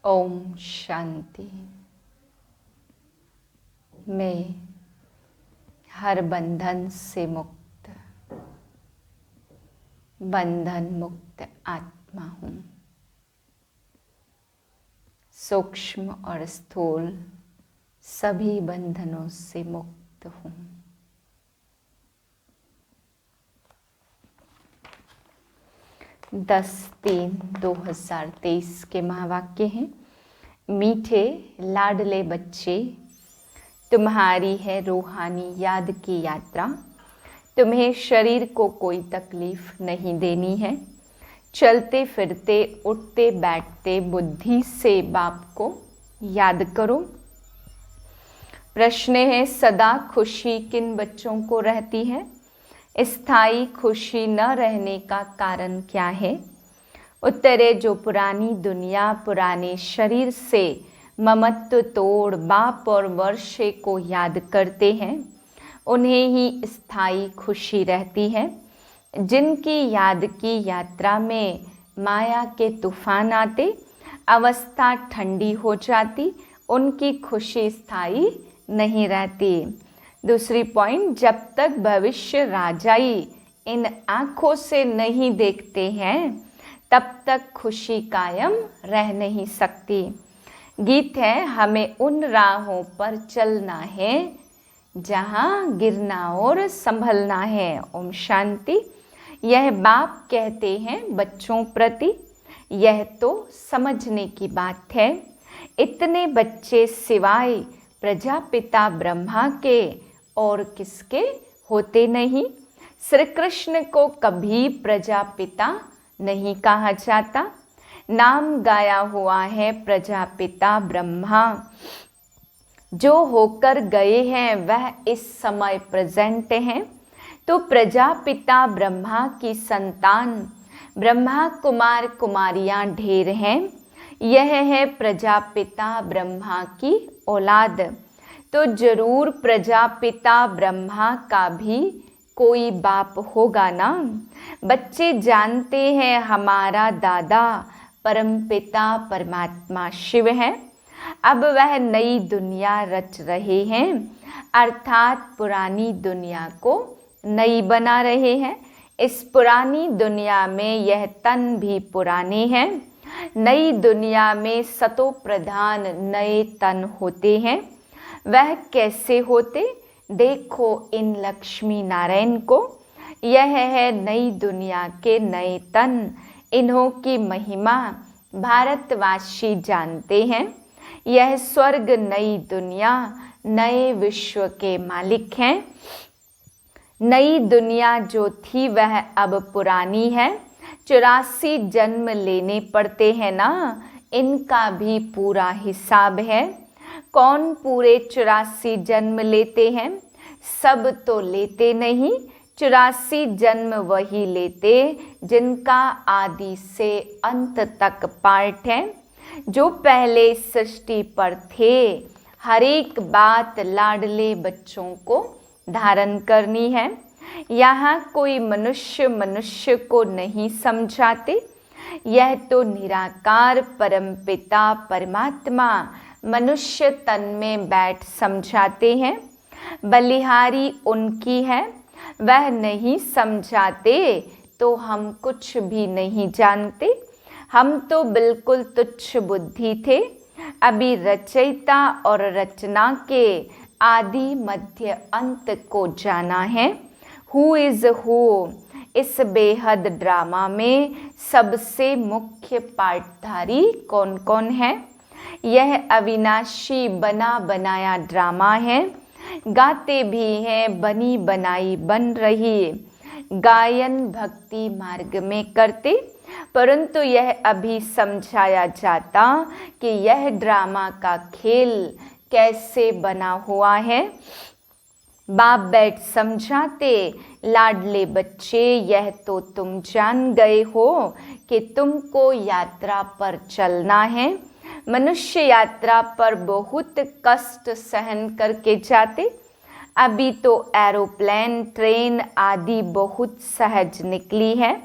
ओम शांति। मैं हर बंधन से मुक्त, बंधन मुक्त आत्मा हूँ। सूक्ष्म और स्थूल सभी बंधनों से मुक्त हूँ। दस 3/2023 के महावाक्य हैं। मीठे लाडले बच्चे, तुम्हारी है रूहानी याद की यात्रा। तुम्हें शरीर को कोई तकलीफ नहीं देनी है। चलते फिरते उठते बैठते बुद्धि से बाप को याद करो। प्रश्न है, सदा खुशी किन बच्चों को रहती है? स्थायी खुशी न रहने का कारण क्या है? उत्तरे, जो पुरानी दुनिया पुराने शरीर से ममत्व तोड़ बाप और वर्षे को याद करते हैं, उन्हें ही स्थायी खुशी रहती है। जिनकी याद की यात्रा में माया के तूफान आते, अवस्था ठंडी हो जाती, उनकी खुशी स्थायी नहीं रहती। दूसरी पॉइंट, जब तक भविष्य राजाई इन आँखों से नहीं देखते हैं तब तक खुशी कायम रह नहीं सकती। गीत है, हमें उन राहों पर चलना है जहाँ गिरना और संभलना है। ओम शांति। यह बाप कहते हैं बच्चों प्रति, यह तो समझने की बात है। इतने बच्चे सिवाय प्रजापिता ब्रह्मा के और किसके होते नहीं। श्री कृष्ण को कभी प्रजापिता नहीं कहा जाता। नाम गाया हुआ है प्रजापिता ब्रह्मा। जो होकर गए हैं वह इस समय प्रेजेंट हैं। तो प्रजापिता ब्रह्मा की संतान ब्रह्मा कुमार कुमारियां ढेर हैं। यह है प्रजापिता ब्रह्मा की औलाद। तो जरूर प्रजापिता ब्रह्मा का भी कोई बाप होगा ना। बच्चे जानते हैं हमारा दादा परमपिता परमात्मा शिव है। अब वह नई दुनिया रच रहे हैं, अर्थात पुरानी दुनिया को नई बना रहे हैं। इस पुरानी दुनिया में यह तन भी पुराने हैं। नई दुनिया में सतो प्रधान नए तन होते हैं। वह कैसे होते? देखो इन लक्ष्मी नारायण को। यह है नई दुनिया के नए तन। इन्हों की महिमा भारतवासी जानते हैं। यह स्वर्ग नई दुनिया नए विश्व के मालिक हैं। नई दुनिया जो थी वह अब पुरानी है। 84 जन्म लेने पड़ते हैं ना, इनका भी पूरा हिसाब है। कौन पूरे 84 जन्म लेते हैं? सब तो लेते नहीं। 84 जन्म वही लेते जिनका आदि से अंत तक पार्ट है। जो पहले सृष्टि पर थे, हर एक बात लाडले बच्चों को धारण करनी है। यहाँ कोई मनुष्य को नहीं समझाते। यह तो निराकार परमपिता परमात्मा मनुष्य तन में बैठ समझाते हैं। बलिहारी उनकी है, वह नहीं समझाते तो हम कुछ भी नहीं जानते। हम तो बिल्कुल तुच्छ बुद्धि थे। अभी रचयिता और रचना के आदि मध्य अंत को जाना है। हु इज हु इस बेहद ड्रामा में सबसे मुख्य पार्टधारी कौन कौन है? यह अविनाशी बना बनाया ड्रामा है। गाते भी हैं, बनी बनाई बन रही। गायन भक्ति मार्ग में करते, परंतु यह अभी समझाया जाता कि यह ड्रामा का खेल कैसे बना हुआ है। बाप बैठ समझाते, लाडले बच्चे यह तो तुम जान गए हो कि तुमको यात्रा पर चलना है। मनुष्य यात्रा पर बहुत कष्ट सहन करके जाते। अभी तो एरोप्लेन ट्रेन आदि बहुत सहज निकली है।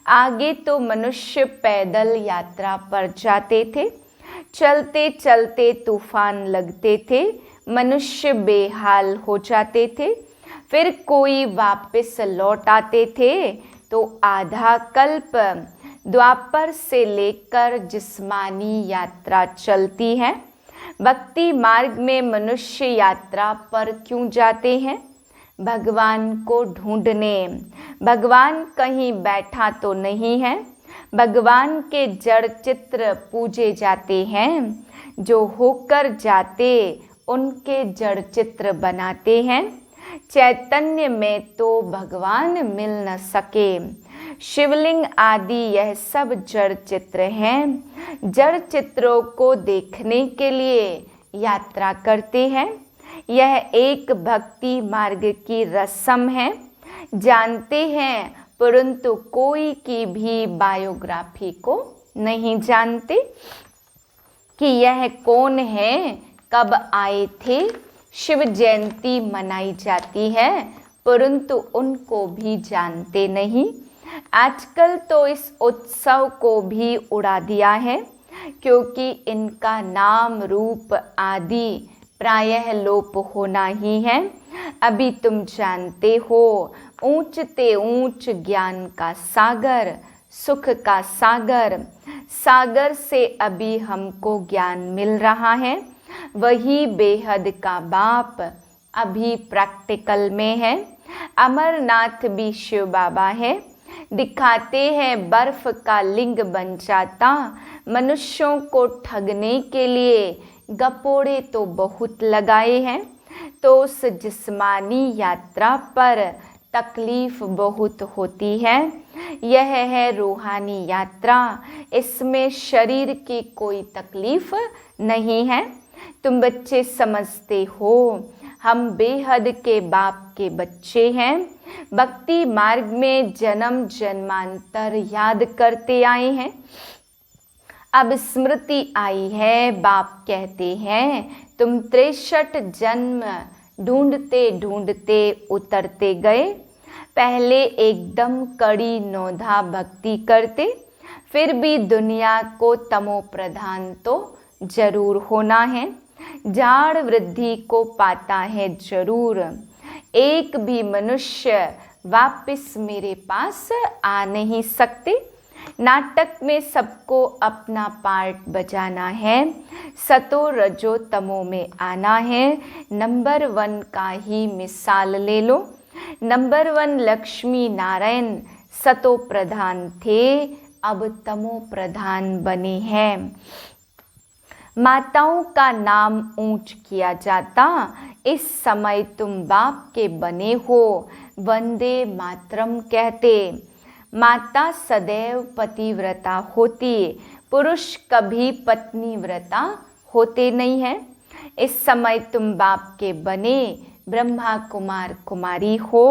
आगे तो मनुष्य पैदल यात्रा पर जाते थे। चलते चलते तूफान लगते थे, मनुष्य बेहाल हो जाते थे। फिर कोई वापस लौट आते थे तो आधा कल्प द्वापर से लेकर जिस्मानी यात्रा चलती है। भक्ति मार्ग में मनुष्य यात्रा पर क्यों जाते हैं? भगवान को ढूंढने। भगवान कहीं बैठा तो नहीं है। भगवान के जड़ चित्र पूजे जाते हैं। जो होकर जाते उनके जड़ चित्र बनाते हैं। चैतन्य में तो भगवान मिल न सके। शिवलिंग आदि यह सब जड़ चित्र हैं। जड़ चित्रों को देखने के लिए यात्रा करते हैं। यह एक भक्ति मार्ग की रस्म है। जानते हैं परंतु कोई की भी बायोग्राफी को नहीं जानते कि यह कौन है, कब आए थे। शिव जयंती मनाई जाती है परंतु उनको भी जानते नहीं। आजकल तो इस उत्सव को भी उड़ा दिया है क्योंकि इनका नाम रूप आदि प्रायः लोप होना ही है। अभी तुम जानते हो, ऊंचते ऊंच ज्ञान का सागर, सुख का सागर, सागर से अभी हमको ज्ञान मिल रहा है। वही बेहद का बाप अभी प्रैक्टिकल में है। अमरनाथ भी शिव बाबा है। दिखाते हैं बर्फ का लिंग बन जाता। मनुष्यों को ठगने के लिए गपोड़े तो बहुत लगाए हैं। तो उस जिस्मानी यात्रा पर तकलीफ बहुत होती है। यह है रूहानी यात्रा। इसमें शरीर की कोई तकलीफ नहीं है। तुम बच्चे समझते हो हम बेहद के बाप के बच्चे हैं। भक्ति मार्ग में जन्म जन्मांतर याद करते आए हैं। अब स्मृति आई है। बाप कहते हैं तुम 63 जन्म ढूंढते ढूंढते उतरते गए। पहले एकदम कड़ी नौधा भक्ति करते, फिर भी दुनिया को तमो प्रधान तो जरूर होना है। जाड़ वृद्धि को पाता है जरूर। एक भी मनुष्य वापस मेरे पास आ नहीं सकते। नाटक में सबको अपना पार्ट बजाना है। सतो रजो तमो में आना है। नंबर 1 का ही मिसाल ले लो। नंबर 1 लक्ष्मी नारायण सतो प्रधान थे, अब तमो प्रधान बने हैं। माताओं का नाम ऊंच किया जाता। इस समय तुम बाप के बने हो। वंदे मातरम कहते। माता सदैव पतिव्रता होती, पुरुष कभी पत्नी व्रता होते नहीं हैं। इस समय तुम बाप के बने ब्रह्मा कुमार कुमारी हो।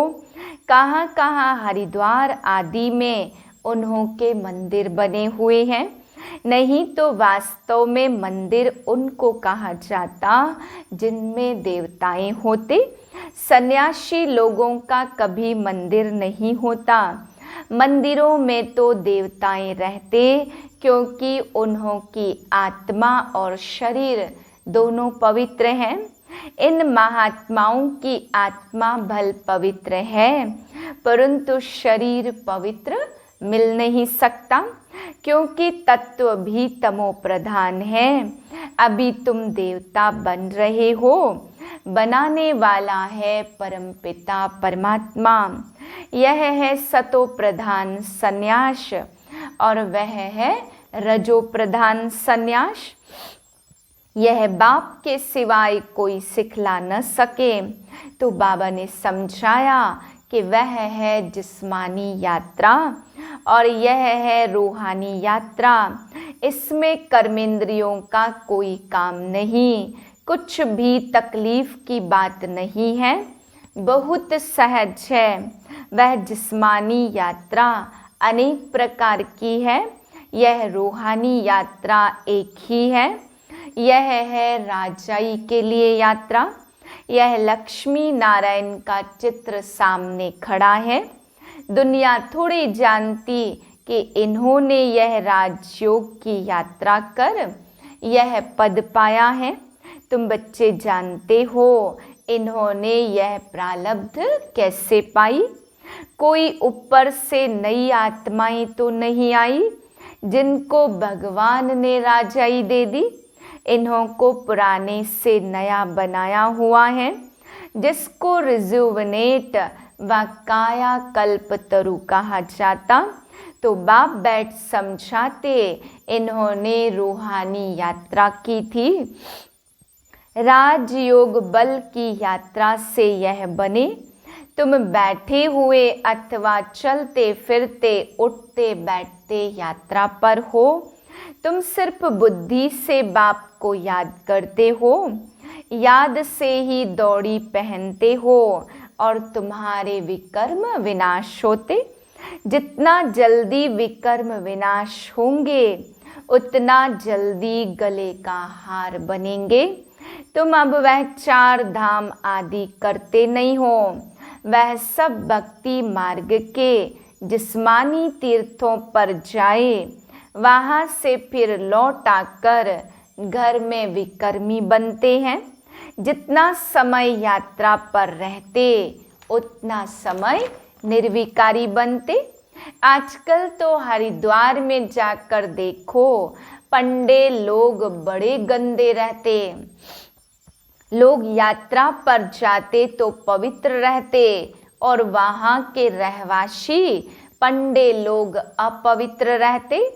कहाँ कहाँ हरिद्वार आदि में उन्हों के मंदिर बने हुए हैं। नहीं तो वास्तव में मंदिर उनको कहा जाता जिनमें देवताएं होते। सन्यासी लोगों का कभी मंदिर नहीं होता। मंदिरों में तो देवताएं रहते क्योंकि उन्हों की आत्मा और शरीर दोनों पवित्र हैं। इन महात्माओं की आत्मा भल पवित्र है परंतु शरीर पवित्र मिल नहीं सकता क्योंकि तत्व भी तमो प्रधान है। अभी तुम देवता बन रहे हो। बनाने वाला है परमपिता परमात्मा। यह है सतो प्रधान संन्यास और वह है रजो प्रधान संन्यास। यह बाप के सिवाय कोई सिखला न सके। तो बाबा ने समझाया कि वह है जिस्मानी यात्रा और यह है रूहानी यात्रा। इसमें कर्मेंद्रियों का कोई काम नहीं, कुछ भी तकलीफ की बात नहीं है, बहुत सहज है। वह जिस्मानी यात्रा अनेक प्रकार की है, यह रूहानी यात्रा एक ही है। यह है राजाई के लिए यात्रा। यह लक्ष्मी नारायण का चित्र सामने खड़ा है। दुनिया थोड़ी जानती कि इन्होंने यह राजयोग की यात्रा कर यह पद पाया है। तुम बच्चे जानते हो इन्होंने यह प्रारब्ध कैसे पाई। कोई ऊपर से नई आत्माएं तो नहीं आई जिनको भगवान ने राजाई दे दी। इन्हों को पुराने से नया बनाया हुआ है, जिसको रिजुवनेट व काया कल्पतरु कहा जाता। तो बाप बैठ समझाते इन्होंने रूहानी यात्रा की थी। राजयोग बल की यात्रा से यह बने। तुम बैठे हुए अथवा चलते फिरते उठते बैठते यात्रा पर हो। तुम सिर्फ बुद्धि से बाप को याद करते हो, याद से ही दौड़ी पहनते हो और तुम्हारे विकर्म विनाश होते। जितना जल्दी विकर्म विनाश होंगे उतना जल्दी गले का हार बनेंगे। तुम अब वह 4 धाम आदि करते नहीं हो, वह सब भक्ति मार्ग के जिस्मानी तीर्थों पर जाए, वहाँ से फिर लौट आकर घर में विकर्मी बनते हैं। जितना समय यात्रा पर रहते उतना समय निर्विकारी बनते। आजकल तो हरिद्वार में जाकर देखो, पंडे लोग बड़े गंदे रहते। लोग यात्रा पर जाते तो पवित्र रहते और वहाँ के रहवासी पंडे लोग अपवित्र रहते।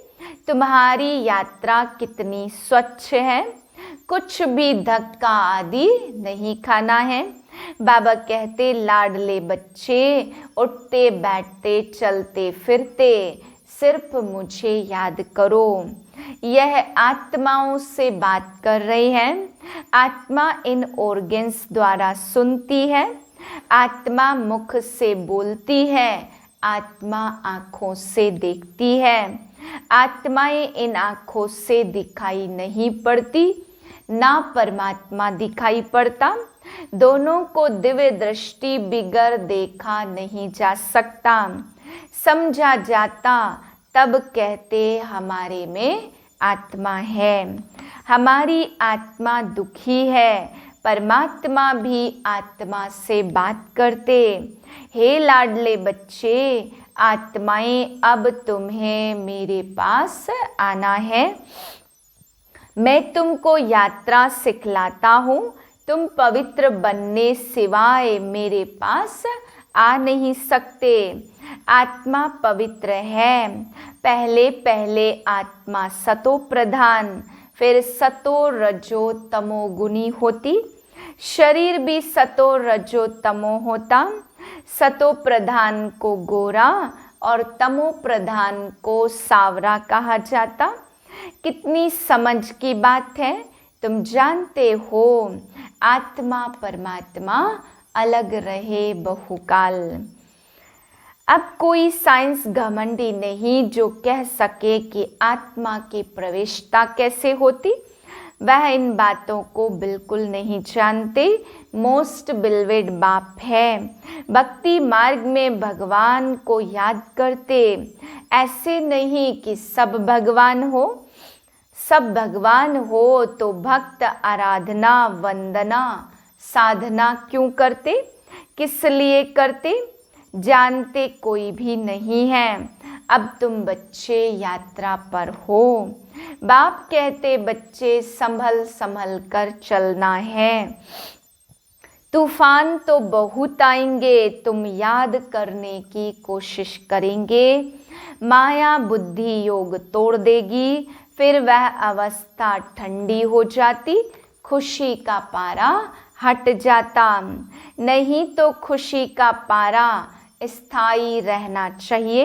तुम्हारी यात्रा कितनी स्वच्छ है, कुछ भी धक्का आदि नहीं खाना है। बाबा कहते लाडले बच्चे उठते बैठते चलते फिरते सिर्फ मुझे याद करो। यह आत्माओं से बात कर रही है। आत्मा इन ऑर्गन्स द्वारा सुनती है, आत्मा मुख से बोलती है, आत्मा आँखों से देखती है। आत्माएं इन आँखों से दिखाई नहीं पड़ती, ना परमात्मा दिखाई पड़ता। दोनों को दिव्य दृष्टि बिगर देखा नहीं जा सकता। समझा जाता तब कहते हमारे में आत्मा है। हमारी आत्मा दुखी है, परमात्मा भी आत्मा से बात करते। हे लाडले बच्चे, आत्माएं अब तुम्हें मेरे पास आना है। मैं तुमको यात्रा सिखलाता हूँ। तुम पवित्र बनने सिवाय मेरे पास आ नहीं सकते। आत्मा पवित्र है। पहले पहले आत्मा सतो प्रधान, फिर सतो रजो तमो गुनी होती। शरीर भी सतो रजो तमो होता। सतो प्रधान को गोरा और तमो प्रधान को सावरा कहा जाता। कितनी समझ की बात है। तुम जानते हो आत्मा परमात्मा अलग रहे बहुकाल। अब कोई साइंस घमंडी नहीं जो कह सके कि आत्मा की प्रवेशता कैसे होती। वह इन बातों को बिल्कुल नहीं जानते। मोस्ट बिलवेड बाप है। भक्ति मार्ग में भगवान को याद करते। ऐसे नहीं कि सब भगवान हो। सब भगवान हो तो भक्त आराधना वंदना साधना क्यों करते, किस लिए करते, जानते कोई भी नहीं है। अब तुम बच्चे यात्रा पर हो। बाप कहते बच्चे संभल संभल कर चलना है। तूफान तो बहुत आएंगे, तुम याद करने की कोशिश करेंगे। माया बुद्धि योग तोड़ देगी, फिर वह अवस्था ठंडी हो जाती, खुशी का पारा हट जाता। नहीं तो खुशी का पारा स्थायी रहना चाहिए।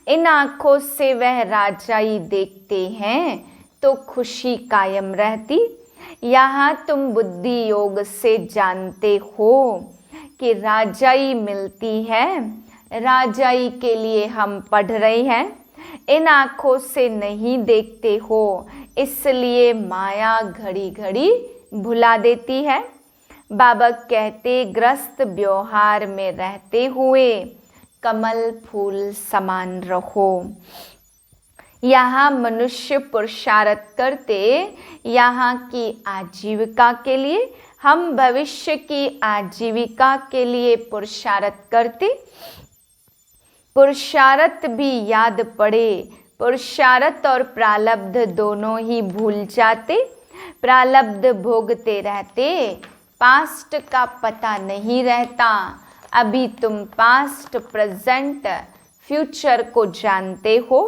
इन आँखों से वह राजाई देखते हैं तो खुशी कायम रहती। यहाँ तुम बुद्धि योग से जानते हो कि राजाई मिलती है। राजाई के लिए हम पढ़ रहे हैं। इन आँखों से नहीं देखते हो, इसलिए माया घड़ी घड़ी भुला देती है। बाबा कहते ग्रस्त व्यवहार में रहते हुए कमल फूल समान रहो। यहाँ मनुष्य पुरुषार्थ करते यहाँ की आजीविका के लिए, हम भविष्य की आजीविका के लिए पुरुषार्थ करते। पुरुषार्थ भी याद पड़े, पुरुषार्थ और प्रारब्ध दोनों ही भूल जाते। प्रारब्ध भोगते रहते, पास्ट का पता नहीं रहता। अभी तुम पास्ट, प्रेजेंट, फ्यूचर को जानते हो,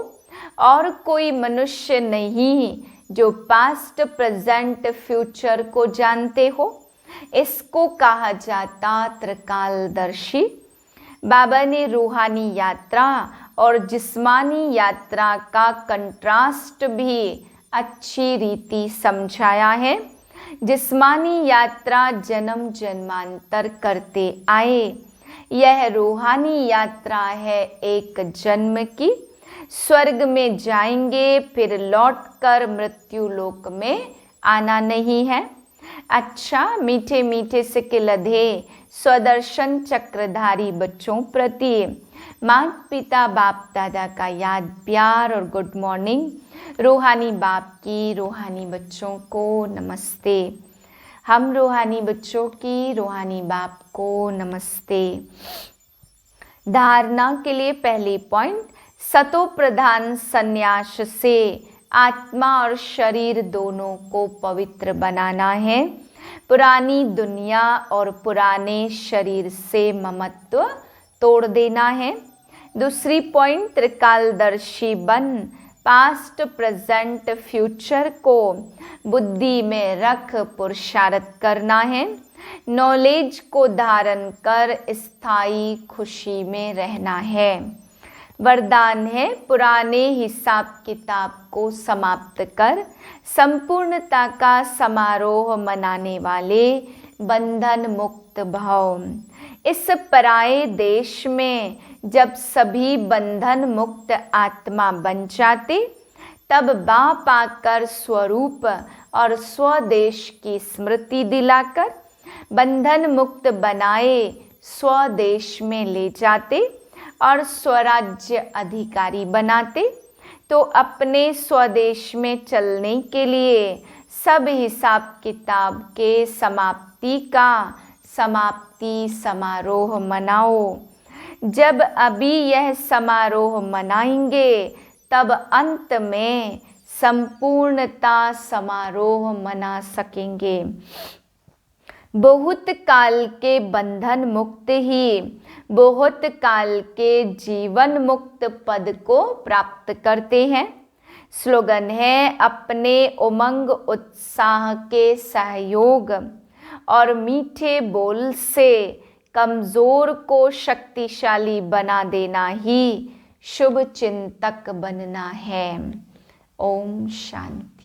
और कोई मनुष्य नहीं जो पास्ट, प्रेजेंट, फ्यूचर को जानते हो। इसको कहा जाता त्रिकालदर्शी। बाबा ने रूहानी यात्रा और जिस्मानी यात्रा का कंट्रास्ट भी अच्छी रीति समझाया है। जिस्मानी यात्रा जन्म जन्मांतर करते आए, यह रूहानी यात्रा है एक जन्म की। स्वर्ग में जाएंगे, फिर लौटकर मृत्यु लोक में आना नहीं है। अच्छा, मीठे मीठे से लधे स्वदर्शन चक्रधारी बच्चों प्रति माता पिता बाप दादा का याद, प्यार और गुड मॉर्निंग। रूहानी बाप की रूहानी बच्चों को नमस्ते। हम रूहानी बच्चों की रूहानी बाप को नमस्ते। धारणा के लिए पहली पॉइंट, सतो प्रधान संन्यास से आत्मा और शरीर दोनों को पवित्र बनाना है। पुरानी दुनिया और पुराने शरीर से ममत्व तोड़ देना है। दूसरी पॉइंट, त्रिकालदर्शी बन पास्ट, प्रेजेंट, फ्यूचर को बुद्धि में रख पुरुषार्थ करना है। नॉलेज को धारण कर स्थायी खुशी में रहना है। वरदान है, पुराने हिसाब किताब को समाप्त कर संपूर्णता का समारोह मनाने वाले बंधन मुक्त भव। इस पराये देश में जब सभी बंधन मुक्त आत्मा बन जाते, तब बाप आकर स्वरूप और स्वदेश की स्मृति दिलाकर बंधन मुक्त बनाए स्वदेश में ले जाते और स्वराज्य अधिकारी बनाते। तो अपने स्वदेश में चलने के लिए सब हिसाब किताब के समाप्ति का समाप्ति समारोह मनाओ। जब अभी यह समारोह मनाएंगे, तब अंत में संपूर्णता समारोह मना सकेंगे। बहुत काल के बंधन मुक्त ही बहुत काल के जीवन मुक्त पद को प्राप्त करते हैं। स्लोगन है, अपने उमंग उत्साह के सहयोग और मीठे बोल से कमजोर को शक्तिशाली बना देना ही शुभ चिंतक बनना है। ओम शांति।